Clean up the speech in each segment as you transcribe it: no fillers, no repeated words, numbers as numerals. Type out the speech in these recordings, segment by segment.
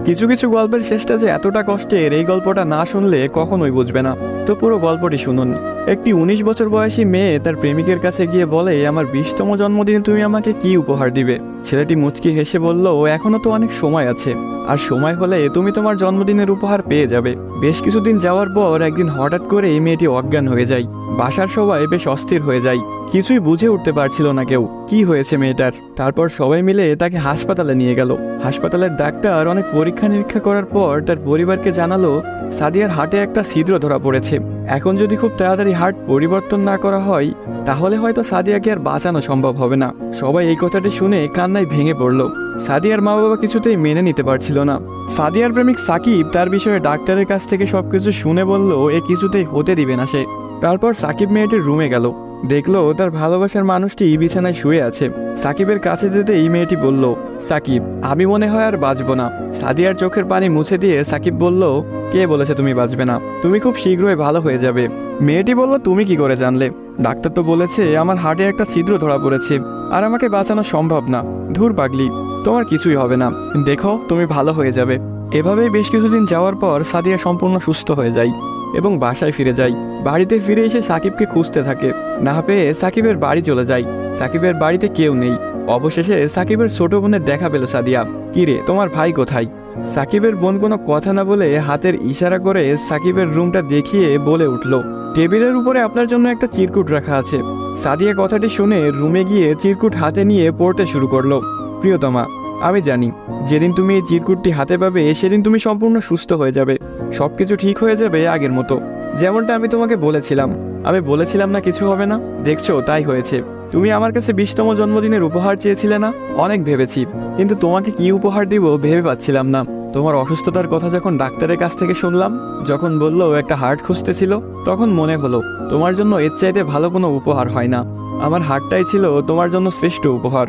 কিছু কিছু গল্পের শেষটা যে এতটা কষ্টের, এই গল্পটা না শুনলে কখনোই বুঝবে না। তো পুরো গল্পটি শুনুন। একটি 19 বছর বয়সী মেয়ে তার প্রেমিকের কাছে গিয়ে বলে, আমার 20তম জন্মদিনে তুমি আমাকে কি উপহার দিবে? ছেলেটি মুচকি হেসে বলল, এখনো তো অনেক সময় আছে, আর সময় হলে তুমি তোমার জন্মদিনের উপহার পেয়ে যাবে। বেশ কিছুদিন যাওয়ার পর একদিন হঠাৎ করে মেয়েটি অজ্ঞান হয়ে যায়। বাসার সবাই বেশ অস্থির হয়ে যায়, কিছুই বুঝে উঠতে পারছিল না কেউ কি হয়েছে মেয়েটার। তারপর সবাই মিলে তাকে হাসপাতালে নিয়ে গেল। হাসপাতালের ডাক্তার অনেক পরীক্ষা নিরীক্ষা করার পর তার পরিবারকে জানালো, সাদিয়ার হার্টে একটা ছিদ্র ধরা পড়েছে। এখন যদি খুব তাড়াতাড়ি হার্ট পরিবর্তন না করা হয়, তাহলে হয়তো সাদিয়াকে আর বাঁচানো সম্ভব হবে না। সবাই এই কথাটি শুনে কান্নায় ভেঙে পড়ল। সাদিয়ার মা বাবা কিছুতেই মেনে নিতে পারছিল না। সাদিয়ার প্রেমিক সাকিব তার বিষয়ে ডাক্তারের কাছ থেকে সবকিছু শুনে বলল, এ কিছুতেই হতে দিবে না সে। তারপর সাকিব মেয়েটির রুমে গেল, দেখলো তার ভালোবাসার মানুষটি বিছানায় শুয়ে আছে। সাকিবের কাছে যেতেই মেয়েটি বলল, সাকিব, আমি মনে হয় আর বাঁচবো না। সাদিয়ার চোখের পানি মুছে দিয়ে সাকিব বলল, কে বলেছে তুমি বাঁচবে না? তুমি খুব শীঘ্রই ভালো হয়ে যাবে। মেয়েটি বলল, তুমি কি করে জানলে? ডাক্তার তো বলেছে আমার হার্টে একটা ছিদ্র ধরা পড়েছে, আর আমাকে বাঁচানো সম্ভব না। ধুর পাগলি, তোমার কিছুই হবে না, দেখো তুমি ভালো হয়ে যাবে। এভাবেই বেশ কিছুদিন যাওয়ার পর সাদিয়া সম্পূর্ণ সুস্থ হয়ে যায় এবং বাসায় ফিরে যায়। বাড়িতে ফিরে এসে সাকিবকে খুঁজতে থাকে, না পেয়ে সাকিবের বাড়ি চলে যায়। সাকিবের বাড়িতে কেউ নেই। অবশেষে সাকিবের ছোট বোনের দেখা পেল সাদিয়া। কিরে, তোমার ভাই কোথায়? সাকিবের বোন কোনো কথা না বলে হাতের ইশারা করে সাকিবের রুমটা দেখিয়ে বলে উঠল, টেবিলের উপরে আপনার জন্য একটা চিরকুট রাখা আছে। সাদিয়া কথাটি শুনে রুমে গিয়ে চিরকুট হাতে নিয়ে পড়তে শুরু করলো। প্রিয়তমা, আমি জানি যেদিন তুমি এই চিরকুটটি হাতে পাবে সেদিন তুমি সম্পূর্ণ সুস্থ হয়ে যাবে, সবকিছু ঠিক হয়ে যাবে আগের মতো, যেমনটা আমি তোমাকে বলেছিলাম। আমি বলেছিলাম না কিছু হবে না, দেখছো তাই হয়েছে। তুমি আমার কাছে 20তম জন্মদিনের উপহার চেয়েছিলে না? অনেক ভেবেছি, কিন্তু তোমাকে কি উপহার দিব ভেবে পাচ্ছিলাম না। তোমার অসুস্থতার কথা যখন ডাক্তারের কাছ থেকে শুনলাম, যখন বললো একটা হার্ট খুঁজতেছিল, তখন মনে হলো তোমার জন্য এর চাইতে ভালো কোনো উপহার হয় না। আমার হার্টটাই ছিল তোমার জন্য শ্রেষ্ঠ উপহার,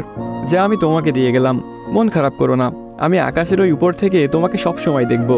যা আমি তোমাকে দিয়ে গেলাম। মন খারাপ করো না, আমি আকাশের ওই উপর থেকে তোমাকে সব সময় দেখব।